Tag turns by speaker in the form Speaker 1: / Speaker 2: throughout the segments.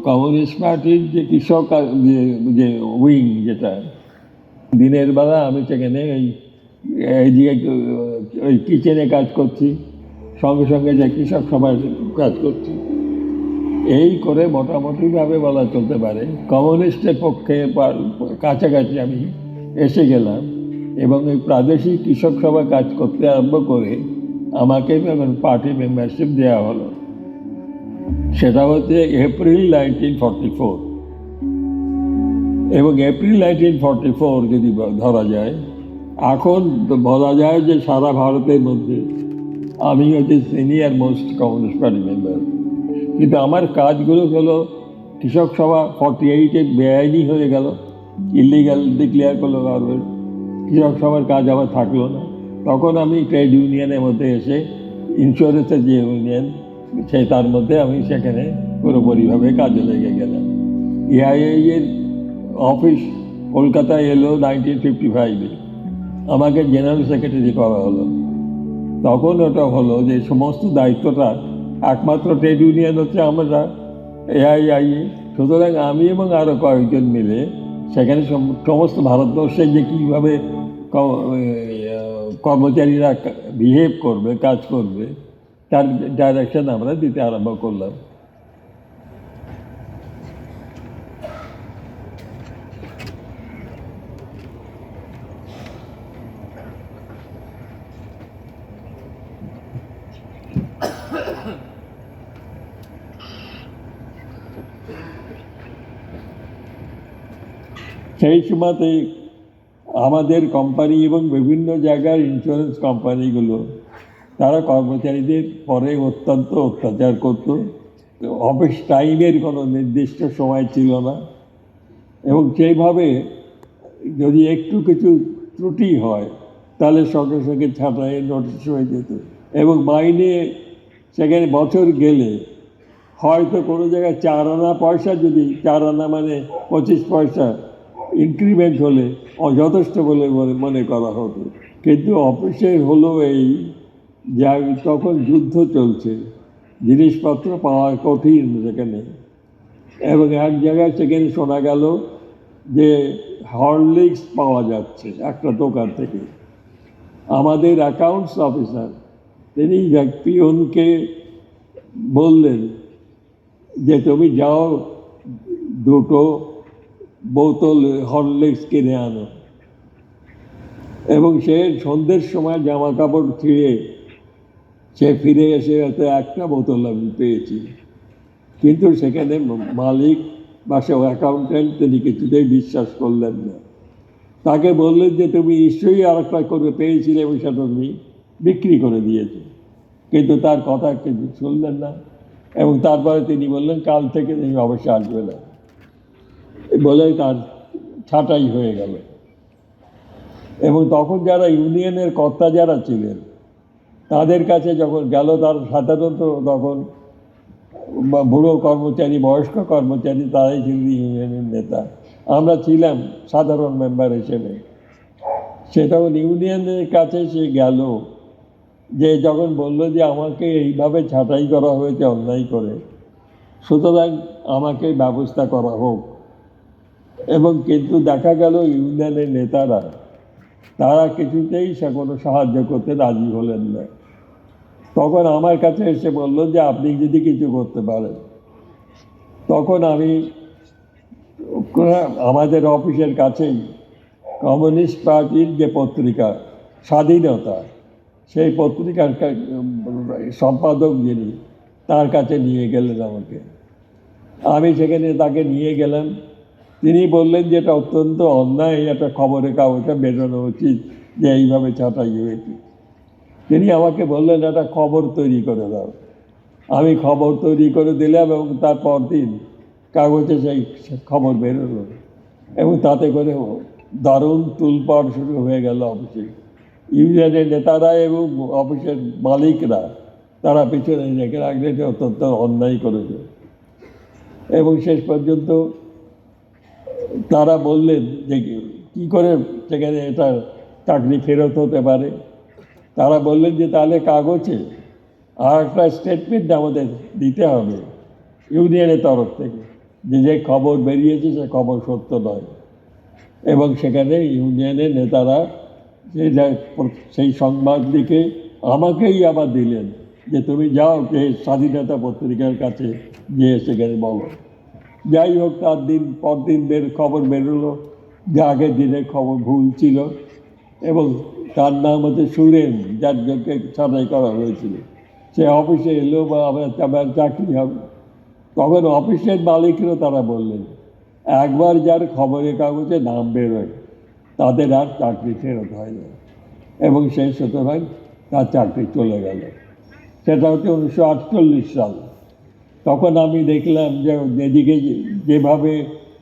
Speaker 1: Communist পার্টির যে কৃষক যে উইং, যেটা দিনের বেলা আমি সেখানে এইদিকে ওই কিচেনে কাজ করছি, সঙ্গে সঙ্গে যে কৃষক সভায় কাজ করছি। এই করে মোটামুটিভাবে বলা চলতে পারে কমিউনিস্টের পক্ষে কাছাকাছি আমি এসে গেলাম। এবং এই প্রাদেশিক কৃষক সভা কাজ করতে আরম্ভ করে আমাকে পার্টি মেম্বারশিপ দেওয়া হলো। সেটা হচ্ছে এপ্রিল 1944। এবং এপ্রিল 1944 যদি ধরা যায়, এখন বলা যায় যে সারা ভারতের মধ্যে আমি হচ্ছে senior most communist party member. কিন্তু আমার কাজগুলো হলো কৃষক সভা 48-এ বেআইনি হয়ে গেল, ইলিগাল ডিক্লেয়ার করলো গভর্নমেন্ট। কৃষক সভার কাজ আবার থাকলো না। তখন আমি ট্রেড ইউনিয়নের মধ্যে এসে ইন্স্যুরেন্সের যে ইউনিয়ন, তার মধ্যে আমি সেখানে পুরোপুরিভাবে কাজে লেগে গেলাম। এআইআই এর অফিস কলকাতায় এলো 1955-এ। আমাকে জেনারেল সেক্রেটারি করা হলো। তখন ওটা হলো যে সমস্ত দায়িত্বটা একমাত্র ট্রেড ইউনিয়ন হচ্ছে আমরা, এআইআই। সুতরাং আমি এবং আরও কয়েকজন মিলে সেখানে সমস্ত ভারতবর্ষে যে কীভাবে কর্মচারীরা বিহেভ করবে, কাজ করবে, তার ডাইরেকশন আমরা দিতে আরম্ভ করলাম। সেই সময়তে আমাদের কোম্পানি এবং বিভিন্ন জায়গার ইন্স্যুরেন্স কোম্পানিগুলো তারা কর্মচারীদের পরে অত্যন্ত অত্যাচার করত। অফিস টাইমের কোনো নির্দিষ্ট সময় ছিল না, এবং সেইভাবে যদি একটু কিছু ত্রুটি হয় তাহলে সঙ্গে সঙ্গে ছাঁটাইয়ের নোটিশ হয়ে যেত। এবং মাইনে সেখানে বছর গেলে হয়তো কোনো জায়গায় 4 আনা পয়সা, যদি 4 আনা মানে 25 পয়সা ইনক্রিমেন্ট হলে যথেষ্ট বলে মনে করা হতো। কিন্তু অফিসে হলো এই যে তখন যুদ্ধ চলছে, জিনিসপত্র পাওয়া কঠিন সেখানে। এবং এক জায়গায় সেখানে শোনা গেল যে হরলিক্স পাওয়া যাচ্ছে একটা দোকান থেকে। আমাদের অ্যাকাউন্টস অফিসার তিনি পিয়নকে বললেন যে তুমি যাও 2 বোতল হরলিক্স কিনে আনো। এবং সে সন্ধ্যের সময় জামা কাপড় ছিঁড়ে সে ফিরে এসে হয়তো 1টা বোতল আমি পেয়েছি। কিন্তু সেখানে মালিক বা সে অ্যাকাউন্ট্যান্ট তিনি কিছুতেই বিশ্বাস করলেন না। তাকে বললেন যে তুমি নিশ্চয়ই আরেকটা করে পেয়েছিলে এবং সেটা তুমি বিক্রি করে দিয়েছো। কিন্তু তার কথা কিছু শুনলেন না। এবং তারপরে তিনি বললেন কাল থেকে তুমি অবশ্যই আসবে না, বলে তার ছাঁটাই হয়ে গেল। এবং তখন যারা ইউনিয়নের কর্তা যারা ছিলেন তাদের কাছে যখন গেল, তার সাধারণত তখন বুড়ো কর্মচারী, বয়স্ক কর্মচারী, তারাই ছিলেন ইউনিয়নের নেতা। আমরা ছিলাম সাধারণ মেম্বার হিসেবে। সে তখন ইউনিয়নের কাছে সে গেল, যে যখন বলল যে আমাকে এইভাবে ছাঁটাই করা হয়েছে অন্যায় করে, সুতরাং আমাকে ব্যবস্থা করা হোক। এবং কিন্তু দেখা গেল ইউনিয়নের নেতারা তারা কিছুতেই সে কোনো সাহায্য করতে রাজি হলেন না। তখন আমার কাছে এসে বলল যে আপনি যদি কিছু করতে পারেন। তখন আমি আমাদের অফিসের কাছেই কমিউনিস্ট পার্টির যে পত্রিকা স্বাধীনতা, সেই পত্রিকার সম্পাদক যিনি, তার কাছে নিয়ে গেলেন আমাকে। আমি সেখানে তাকে নিয়ে গেলাম। তিনি বললেন যে এটা অত্যন্ত অন্যায়, একটা খবরের কাগজে বেরোনো উচিত যে এইভাবে ছাঁটাই হয়েছে। তিনি আমাকে বললেন একটা খবর তৈরি করে দাও। আমি খবর তৈরি করে দিলাম এবং তারপর দিন কাগজে সেই খবর বেরোলো। এবং তাতে করে দারুণ তুলপাড় শুরু হয়ে গেল অফিসে। ইউনিয়নের নেতারা এবং অফিসের মালিকরা তারা পিছনে রেখে রাখলে অত্যন্ত অন্যায় করেছে। এবং শেষ পর্যন্ত তারা বললেন যে কী করে সেখানে এটা চাকরি ফেরত হতে পারে। তারা বললেন যে তাহলে কাগজে আর একটা স্টেটমেন্ট আমাদের দিতে হবে ইউনিয়নের তরফ থেকে। যে যে খবর বেরিয়েছে সে খবর সত্য নয়, এবং সেখানে ইউনিয়নের নেতারা সেই সংবাদ দিকে আমাকেই আবার দিলেন যে তুমি যাও যে স্বাধীনতা পত্রিকার কাছে গিয়ে সেখানে বলো। যাই হোক, তার দিন পরদিন খবর বেরোলো যে আগের দিনের খবর ভুল ছিল, এবং তার নাম হচ্ছে সুরেন, যার জনকে ছাঁটাই করা হয়েছিল। সে অফিসে এলো বা আমার চাকরি হবে। তখন অফিসের মালিকরা তারা বললেন, একবার যার খবরের কাগজে নাম বেরোয় তাদের আর চাকরি ফেরত হয় না, এবং সেই সুতরাং তার চাকরি চলে গেল। সেটা হচ্ছে 1948 সাল। তখন আমি দেখলাম যে এদিকে যেভাবে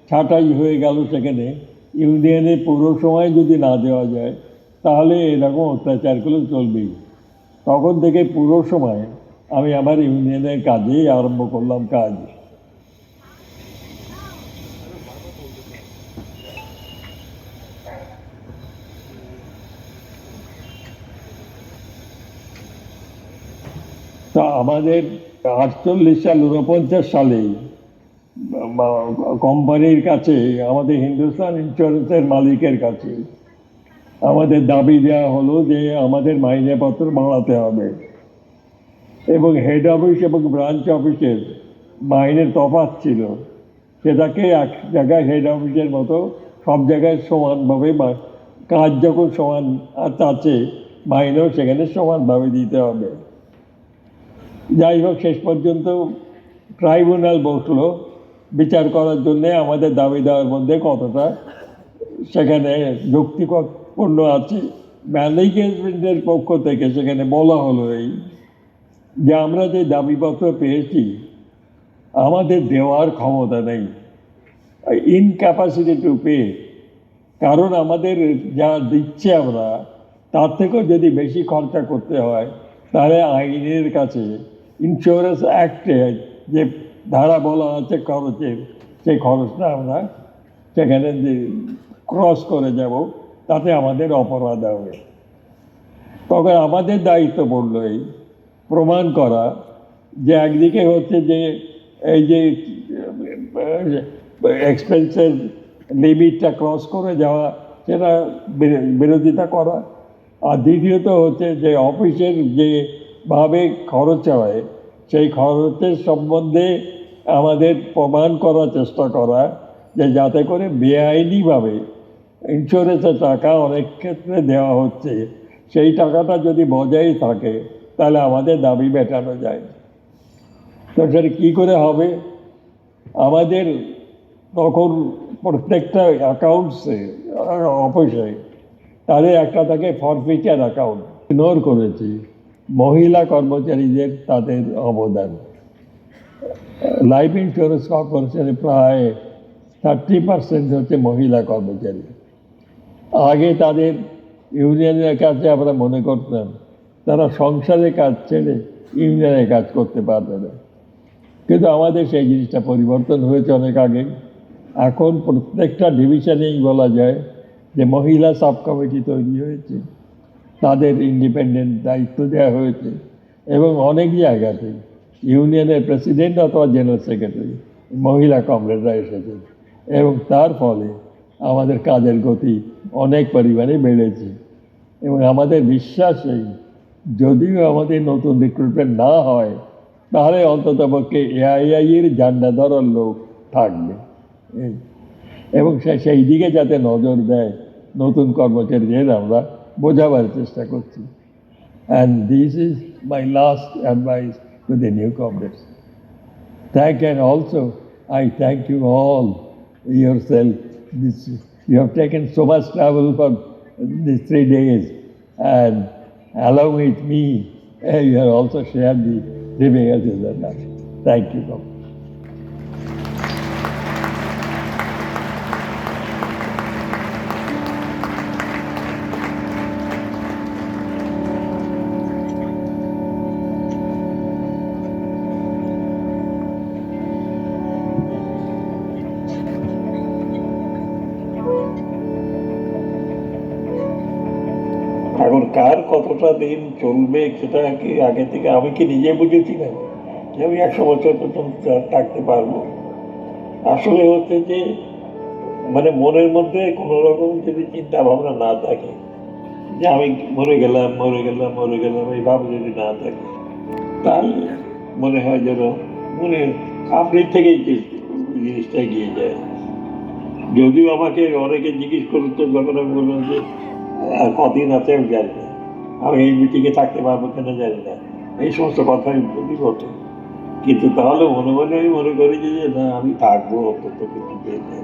Speaker 1: ছাঁটাই হয়ে গেল, সেখানে ইউনিয়নের পুরো সময় যদি না দেওয়া যায় তাহলে এরকম অত্যাচারগুলো চলবেই। তখন থেকে পুরো সময় আমি আমার ইউনিয়নের কাজেই আরম্ভ করলাম কাজ। তা আমাদের 48 সাল 49 সালেই কোম্পানির কাছে, আমাদের হিন্দুস্তান ইন্স্যুরেন্সের মালিকের কাছে আমাদের দাবি দেওয়া হলো যে আমাদের মাইনেপত্র বাড়াতে হবে, এবং হেড অফিস এবং ব্রাঞ্চ অফিসের মাইনের তফাৎ ছিল। সেটাকে এক জায়গায় হেড অফিসের মতো সব জায়গায় সমানভাবে, কাজ যখন সমান আছে মাইনেও সেখানে সমানভাবে দিতে হবে। যাই হোক, শেষ পর্যন্ত ট্রাইব্যুনাল বসলো বিচার করার জন্যে আমাদের দাবি দেওয়ার মধ্যে কতটা সেখানে যুক্তিপূর্ণ আছে। ম্যানেজমেন্টের পক্ষ থেকে সেখানে বলা হলো এই যে আমরা যে দাবিপত্র পেয়েছি আমাদের দেওয়ার ক্ষমতা নেই, ইনক্যাপাসিটি টু পে। কারণ আমাদের যা দিচ্ছে আমরা তার থেকেও যদি বেশি খরচা করতে হয় তাহলে আইনের কাছে ইন্স্যুরেন্স অ্যাক্টে যে ধারা বলা আছে খরচের, সেই খরচটা আমরা সেখানে যে ক্রস করে যাব তাতে আমাদের অপরাধ হবে। তবে আমাদের দায়িত্ব পড়ল এই প্রমাণ করা যে একদিকে হচ্ছে যে এই যে এক্সপেন্সের লিমিটটা ক্রস করে যাওয়া, সেটা বিরোধিতা করা, আর দ্বিতীয়ত হচ্ছে যে অফিসের যেভাবে খরচ হয় সেই খরচের সম্বন্ধে আমাদের প্রমাণ করার চেষ্টা করা যে যাতে করে বেআইনিভাবে ইন্স্যুরেন্সের টাকা অনেক ক্ষেত্রে দেওয়া হচ্ছে, সেই টাকাটা যদি বজায় থাকে তাহলে আমাদের দাবি মেটানো যায়। তো সেটা কী করে হবে? আমাদের তখন প্রত্যেকটা অ্যাকাউন্টসে অফিসে তাদের একটা থাকে ফরফিচার অ্যাকাউন্ট। ইগনোর করেছি মহিলা কর্মচারীদের তাদের অবদান। লাইফ ইন্স্যুরেন্স কর্পোরেশনে প্রায় 30% হচ্ছে মহিলা কর্মচারী। আগে তাদের ইউনিয়নের কাছে আমরা মনে করতাম তারা সংসারের কাজ ছেড়ে ইউনিয়নের কাজ করতে পারবে না, কিন্তু আমাদের সেই জিনিসটা পরিবর্তন হয়েছে অনেক আগে। এখন প্রত্যেকটা ডিভিশনেই বলা যায় যে মহিলা সাব কমিটি তৈরি হয়েছে, তাদের ইন্ডিপেন্ডেন্ট দায়িত্ব দেওয়া হয়েছে, এবং অনেক জায়গাতে ইউনিয়নের প্রেসিডেন্ট অথবা জেনারেল সেক্রেটারি মহিলা কমরেডরা এসেছেন, এবং তার ফলে আমাদের কাজের গতি অনেক পরিমাণে বেড়েছে। এবং আমাদের বিশ্বাস এই যদিও আমাদের নতুন রিক্রুটমেন্ট না হয় তাহলে অন্ততপক্ষে এআইআইয়ের ঝান্ডা ধরার লোক থাকবে, এবং সেই দিকে যাতে নজর দেয় নতুন কর্মচারীদের আমরা বোঝাবার চেষ্টা করছি। And this is my last advice to the newcomers. And also I thank you all yourself. You have taken so much travel for these 3 days, and along with me, you have also shared the difficulties of that. Thank you so much. এখন কার কতটা দিন চলবে সেটা কি আগে থেকে আমি কি নিজে বুঝেছি না যে আমি 100 বছর পর্যন্ত থাকতে পারবো?
Speaker 2: আসলে হচ্ছে যে মানে মনের মধ্যে কোনো রকম যদি চিন্তা ভাবনা না থাকে, যে আমি মরে গেলাম মরে গেলাম মরে গেলাম, এই ভাব যদি না থাকে, তাহলে মনে হয় যেন মনে আপনি থেকেই জিনিসটা এগিয়ে যায়। যদিও আমাকে অনেকে জিজ্ঞেস করতো, যখন আমি বললাম যে আর কদিন আছে আমি জানি না, আমি এই মিটিংয়ে থাকতে পারবো কেন জানি না, এই সমস্ত কথা আমি বলি বটে, কিন্তু তাহলে মনে মনে আমি মনে করি যে না, আমি থাকবো অন্তত কিছু পেয়ে যাই।